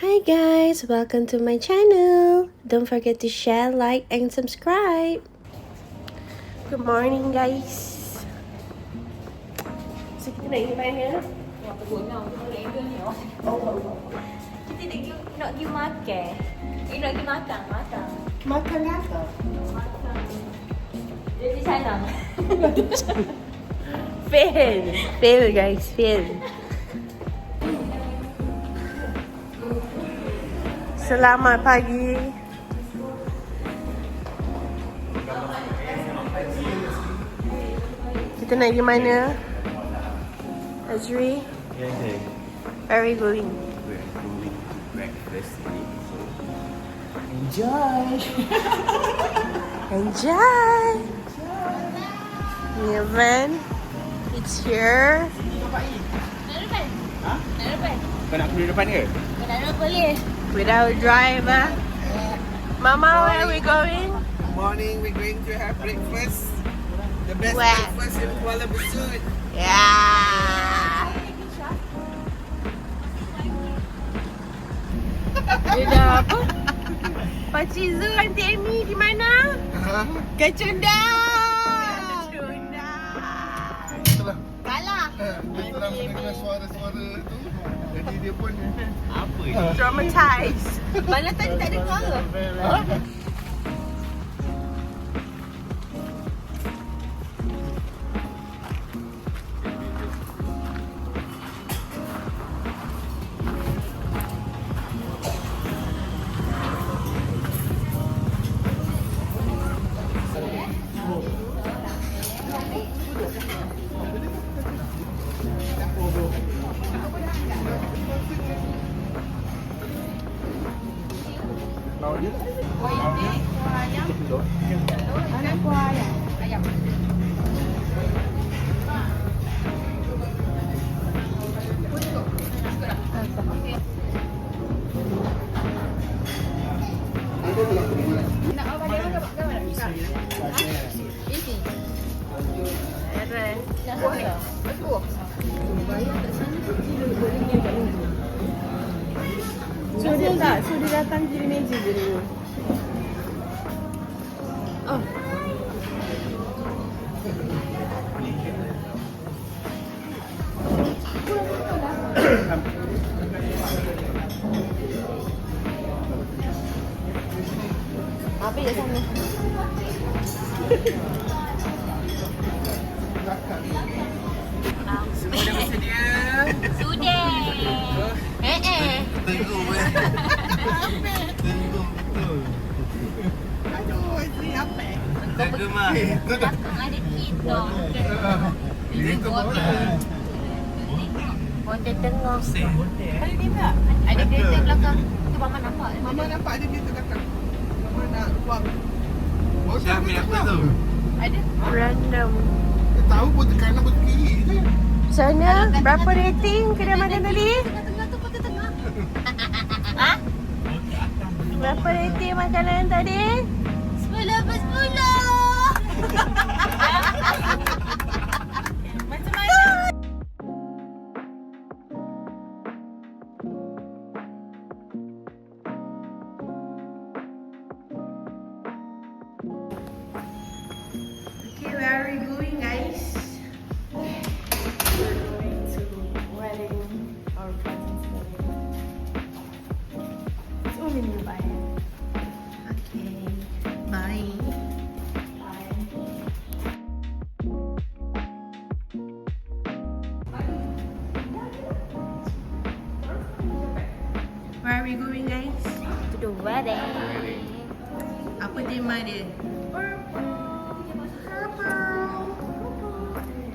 Hi guys, welcome to my channel. Don't forget to share, like, and subscribe. Good morning guys. So kita nak pergi mana? Kita nak pergi makan. Nak pergi makan. Makan apa? Jadi salam. Fail guys, fail. Selamat pagi. Kita nak pergi mana? Azri? Yeah, Where are we going? we're going to breakfast today, so enjoy! Enjoy! New van. It's here. Nak depan? Ha? Nak depan? Kau nak duduk depan ke? Nak depan boleh. With our driver. Mama, where are we going? Morning, we're going to have breakfast. The best Where? breakfast in Kuala Besut. Yeah. Dia dah apa? Pakcik Zul, Aunty Amy di mana? Kecundang. Itulah. Kalah. Dia telah mendengar suara-suara tu. Jadi dia pun Apa ni? Traumatized. Mana tadi tak dengar ke? lawan dia. So dia tak, so dia datang kiri meja je dulu. Oh. Apa ya sana? Semua dah bersedia. Sudah. Tengok weh. Tengok betul. Aduh, ini apa? Jaga mah. Ada kita. Ini tu boleh. Hotel tengah. Ada kereta? Ada kereta belakang. Tu Mama nampak. Mama nampak ada dia terdekat. Mama nak buang. Oh, Siapa ambil apa tu? Ada. Random. Dia tahu pun kanan pun kiri je. Sana, berapa rating kedai makan tadi? Tengah tu kota tengah. Ha? Berapa rating makanan tadi? 10 per 10. Macam mana? Okay, where are we going, guys? We're going to wedding our cousin's wedding. It's only nearby. Okay, bye. Where are we going, guys? To the wedding. Apa tema dia?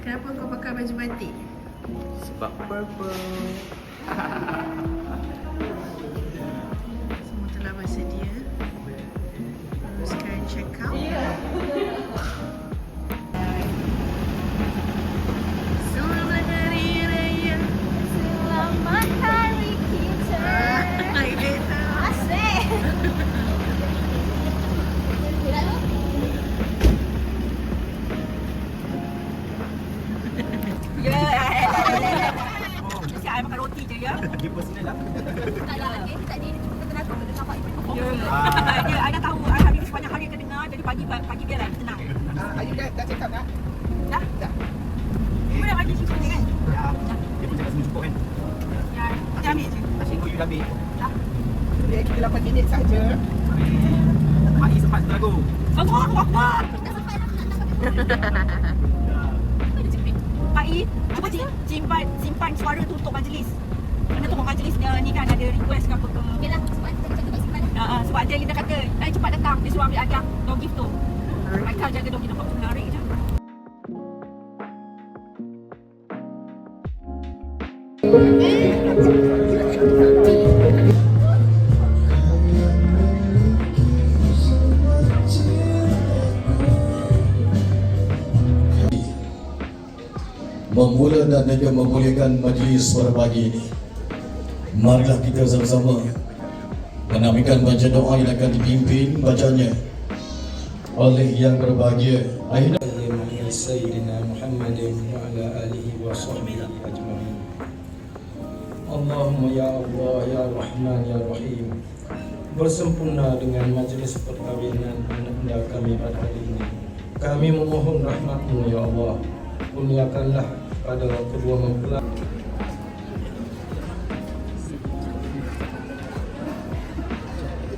Kenapa kau pakai baju batik? Sebab purple. Semua telah bersedia. Sekarang check out. Selamat Hari Raya. Selamat hari kita. Ini tu. Asyik. Ya. Saya makan roti je. ya. Dia personal lah. Tak lah, tak ni. Kita nak kena sampai perform. Dia I dah tahu hari ni sepanjang hari akan dengar. Jadi pagi biar lah tenang. Ayu dah check up dah? Dah? Dah. Kau dah bagi susu ni kan? Dah. Dia pun cakap semua cukup kan. Ya, dia ambil je. Asyik you dah ambil. Dia kita 8 minit saja. Mak sempat tu lagu. Allahu Akbar. Tak sampai nak Pak I, cuba simpan suara tu untuk majlis. Kena tunggu majlis dia ni kan ada request ke apa ke. Okey lah, sebab kita cakap kat simpan. Sebab dia kata, cepat datang. Dia suruh ambil hadiah dog gift tu. Michael jaga dog gift nampak tu menarik je. Memula dan juga memulihkan majlis pada pagi ini. Marilah kita sama-sama menamakan baca doa yang akan dipimpin bacanya oleh yang berbahagia Aida Sayyidina Muhammadin wa ala alihi wa sahbihi ajma'in. Allahumma ya Allah ya Rahman ya Rahim. Bersempurna dengan majlis perkahwinan anak kami pada hari ini. Kami memohon rahmat-Mu ya Allah. Kurniakanlah pada kedua mempelai.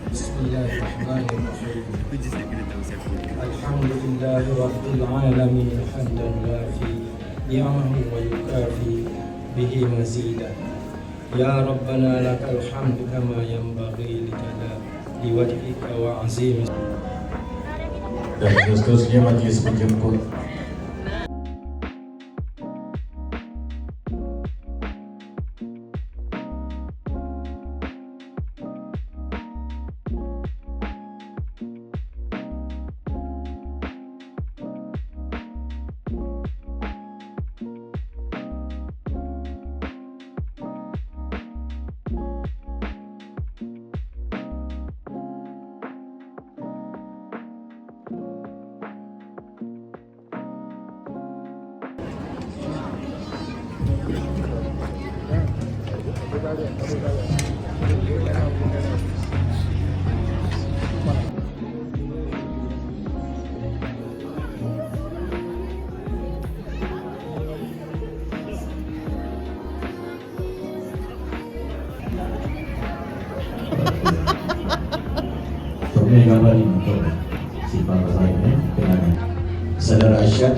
Bismillahirrahmanirrahim. Alhamdulillahirabbil alamin hamdan lafi ni'amahu wa yukafi bihi mazida. Ya Rabbana lakal hamdu kama yanbaghi li jalali wajhika wa azim. Dan seterusnya majlis menjemput Ini gambar ini untuk simpan lainnya dengan saudara Aisyah.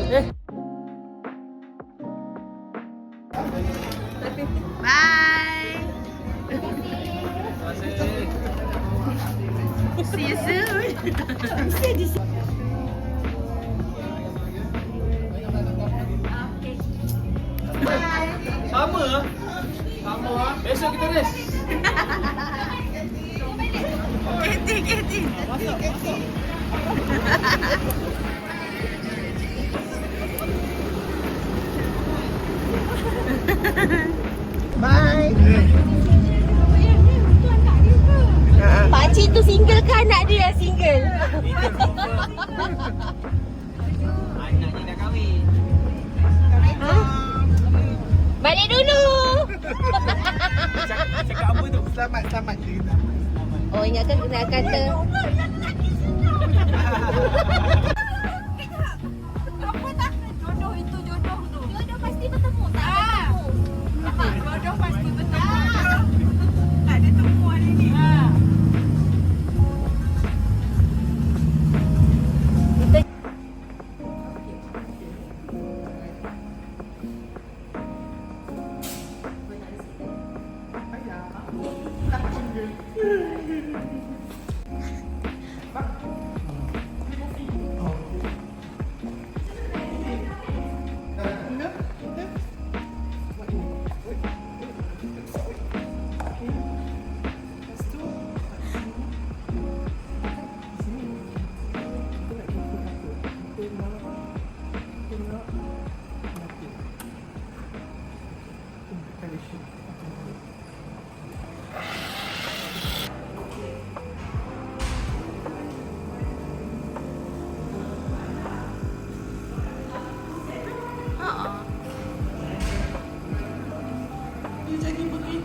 Bye. See you soon. Sama. Besok kita race. Keti. Bye. Pakcik tu single ke anak dia single? Anaknya dah kahwin. Balik dulu. Cakap apa tu? Selamat. Oh, ingatkan kena kata. Apa tak? Jodoh itu jodoh tu. Jodoh pasti bertemu, tak bertemu. Jodoh pasti bertemu. Tak ada temu hari ni.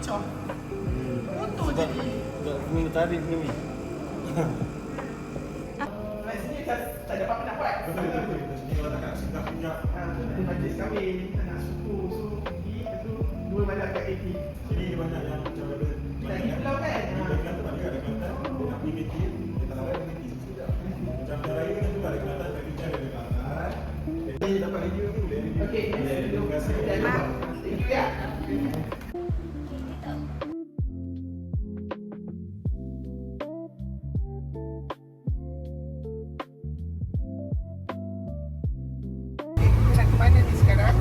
pecah. Motor jadi. Minta tarik ni. Kat sini tak dapat pendapat. Sini kalau tak nak sudah punya majlis kahwin, tak nak suku, so pergi itu dua malam kat KT. Jadi banyak yang macam ada Lagi pulau kan? Kelantan tempat dia ada Kelantan, dia nak pergi KT, dia tak lawan KT sudah. Macam yang lain kan juga ada Kelantan, kat Kelantan ada Kelantan. Jadi dapat review tu boleh review. Okey, Terima kasih. thank you ya. Nak ke mana ni sekarang?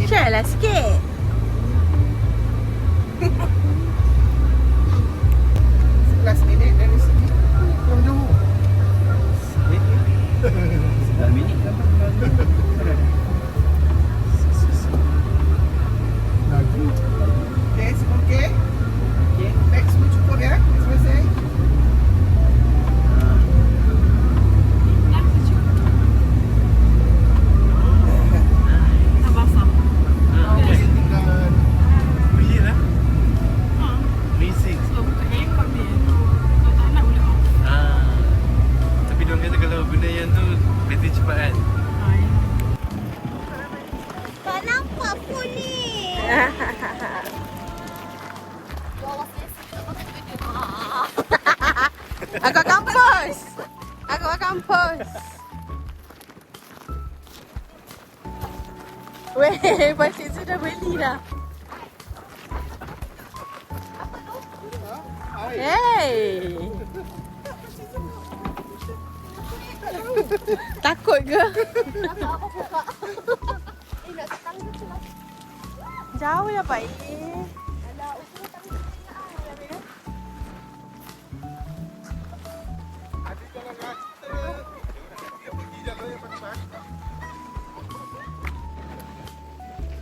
Share lah sikit. 11 minit dari sini. Pulang Johor. 9 minit kan? Lagi. Okey, semua okey? Beg semua cukup ya? Dah selesai? Tak basah. Tinggal Bunyi lah. Amazing. So, buka aircon dia. Kalau tak nak boleh off. Tapi diorang kata kalau benda yang tu bateri cepat kan? Tak nampak pun ni. Aku akan post. Aku akan post. Weh, Pakcik sudah beli dah. Hey. Takut ke? Jauh ya Pak.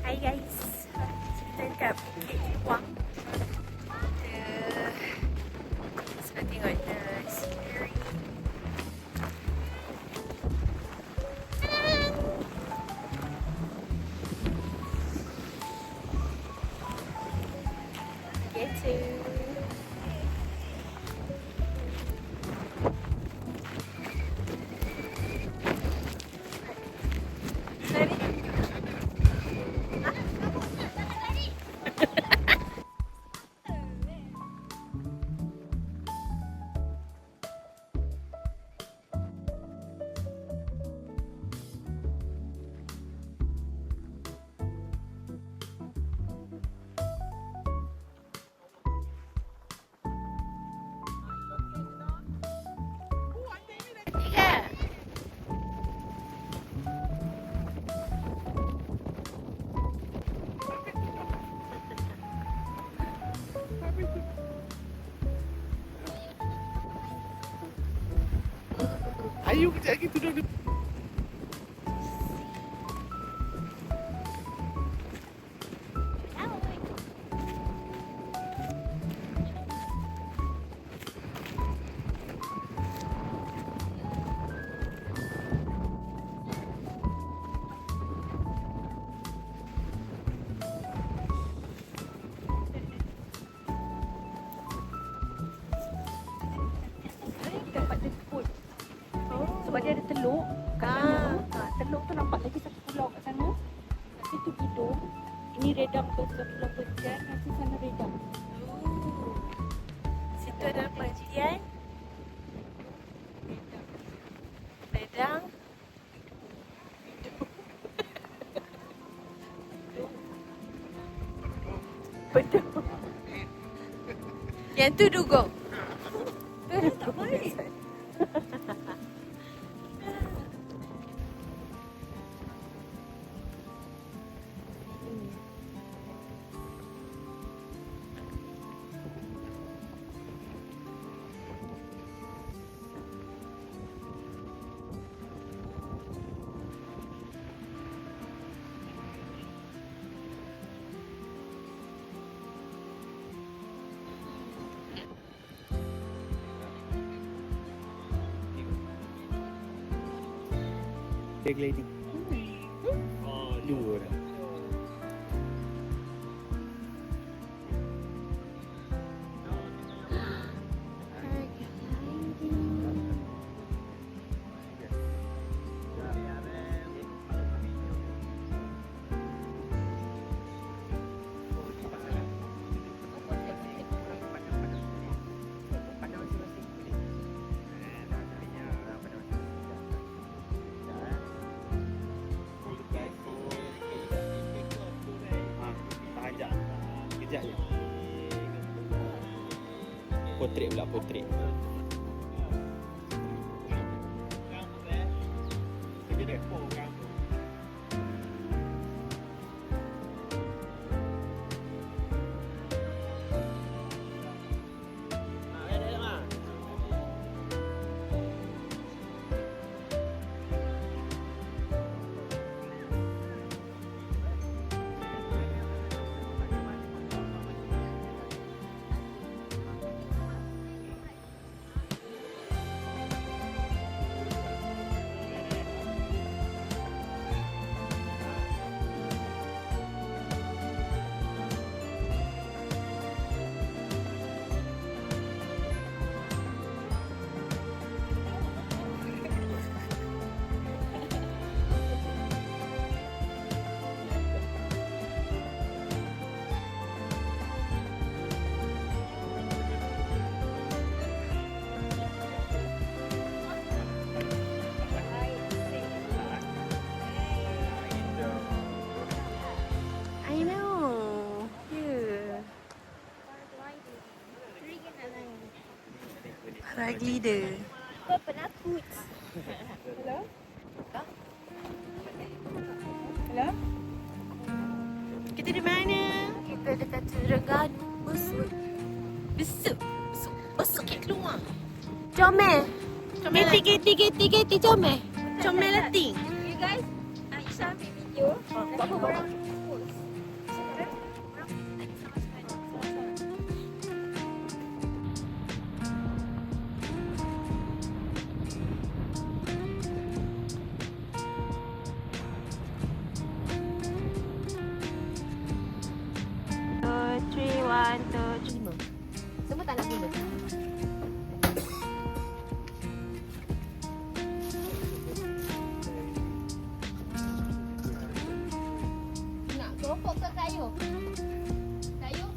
Hai guys. Kita dekat Bukit Wang. Kita tengok the scenery. Get to. Ayu kejap lagi tu dah. Sebab dia ada teluk. Teluk tu nampak lagi satu pulau kat sana. Nanti tu hidung. Ini redam tu pulau Berjan. Nanti sana redam. Situ ada apa Jian? Redang. Betul. Yang tu dugong. Tak baik. Gliding. Oh, dua dah. Kejap je. Potret pula, potret. I know. Yeah. Para glider. Penakut. Hello? Hello? Kita di mana? Kita dekat Terengganu. Besuk. Besuk. Besuk. Besuk kita keluar. Comel. Geti, comel. Comel letting. You guys, Aisyah ambil video. Nanti orang post. Semua tak nak guna. Nak keropok ke kayu? Kayu?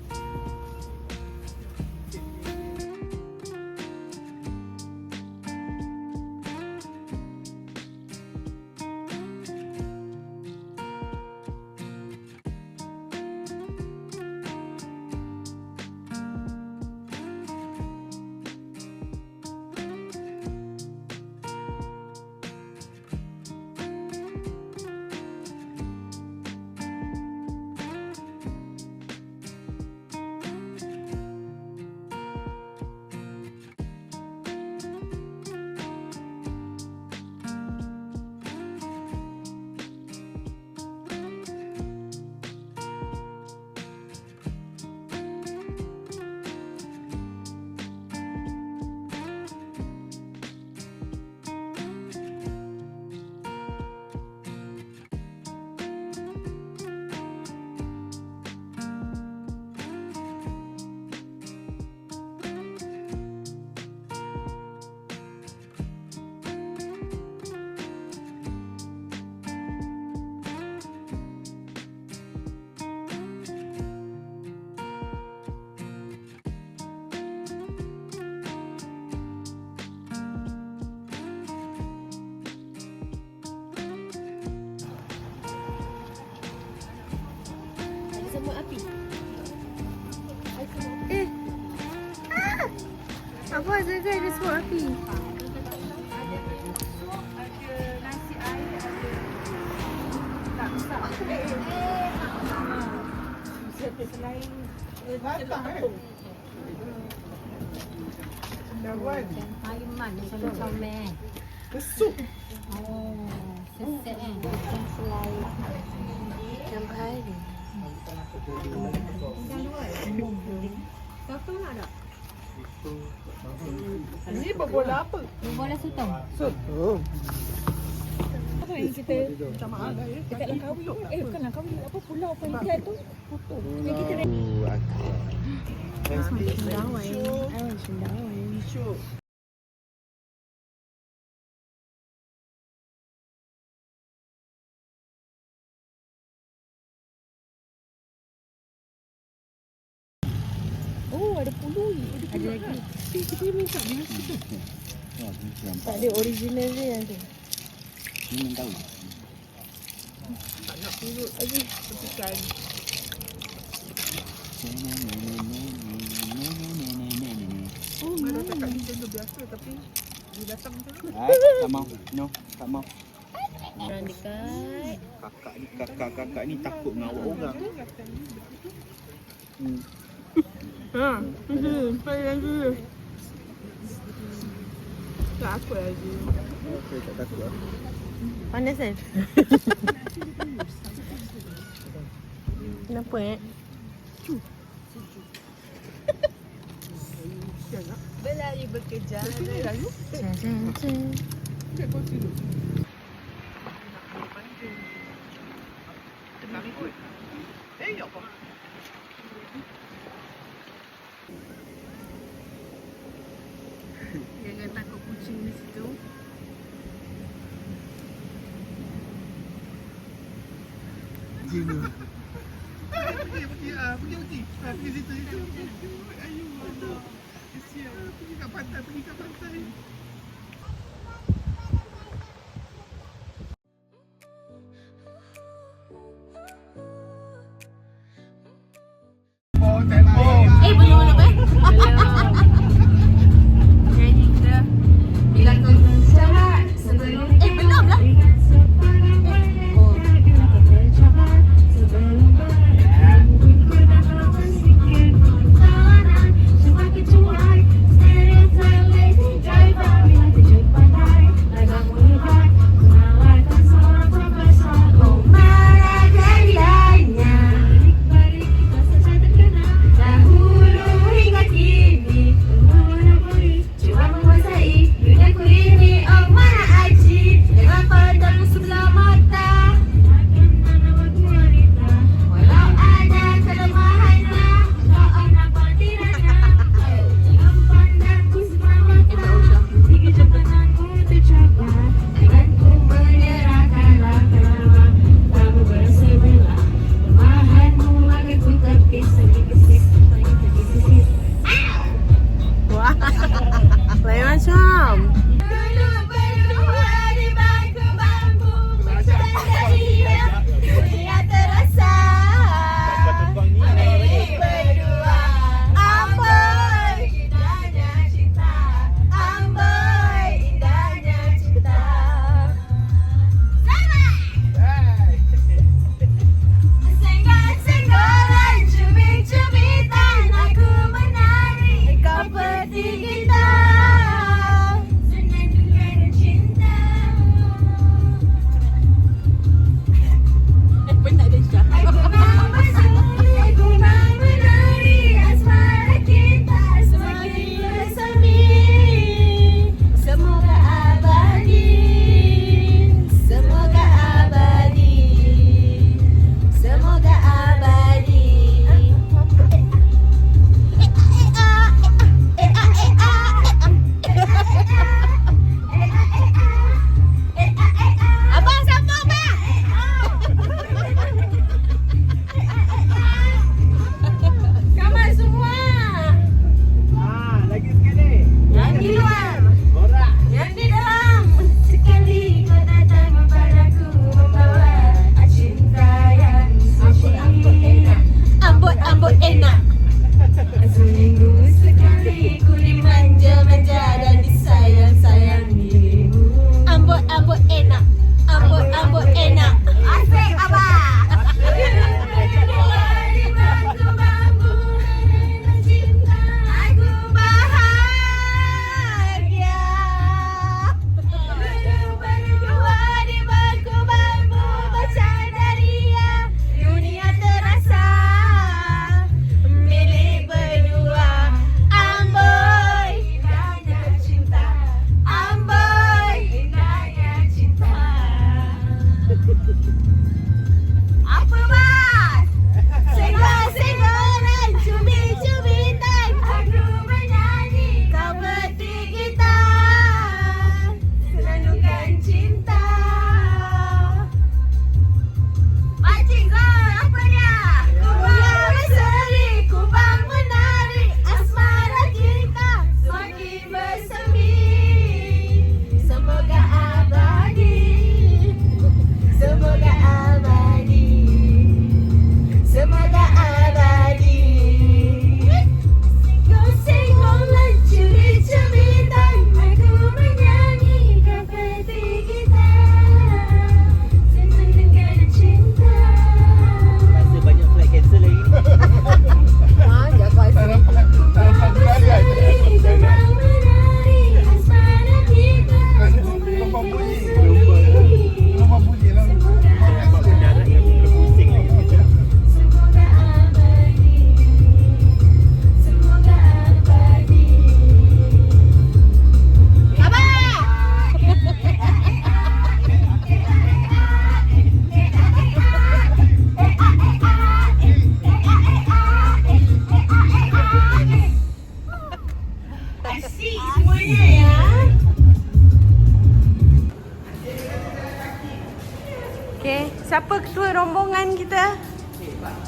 Semua api. Apa jaga ada semua api? Nasi air ada. Tak besar. Selain Matang Dah buat. Aiman macam comel. Besuk. Oh, sesek macam selai. Nampak hari. Satu nak tak? Ni berbola apa? Bola sotong. Sotong. Kawan kita dekat Langkawi. Bukan Langkawi, apa pulau Perhentian tu. Foto. Yang kita Oh, ada pulu ni. Ada lagi. Kita minta dia. Tak ada original dia ada. Ini tahu. Tak nak purut lagi. Tepikan. Oh, kalau cakap ni benda biasa tapi dia datang macam tu. Tak mau. No, tak mau. Orang dekat. Kakak ni takut dengan awak orang. Saya lagi. Tak aku lagi. Saya tak takut lah. Panas kan? Kenapa Berlari bekerja. Lalu, dia kursi dulu. Tenang ikut. Ya apa? Jangan takut kucing di situ. Pergi. Pergi situ. Ayu, Allah. Kesian. Pergi kat pantai. Belum eh? Jadi kita bilang belum lah. Drive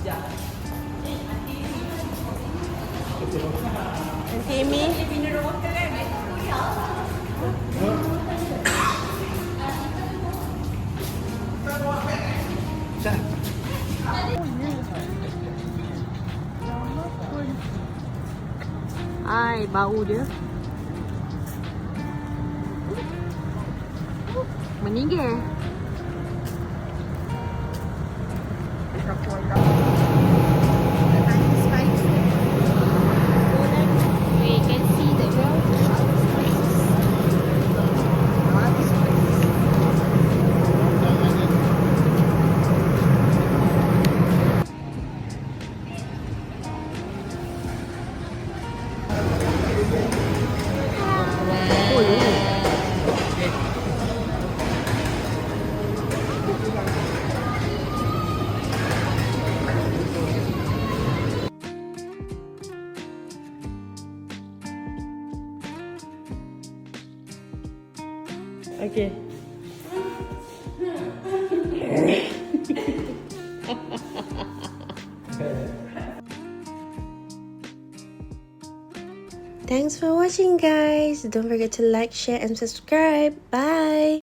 Auntie Amy. Ai, bau dia. Meninggal. We can see the Okay. Thanks for watching, guys. Don't forget to like, share, and subscribe. Bye.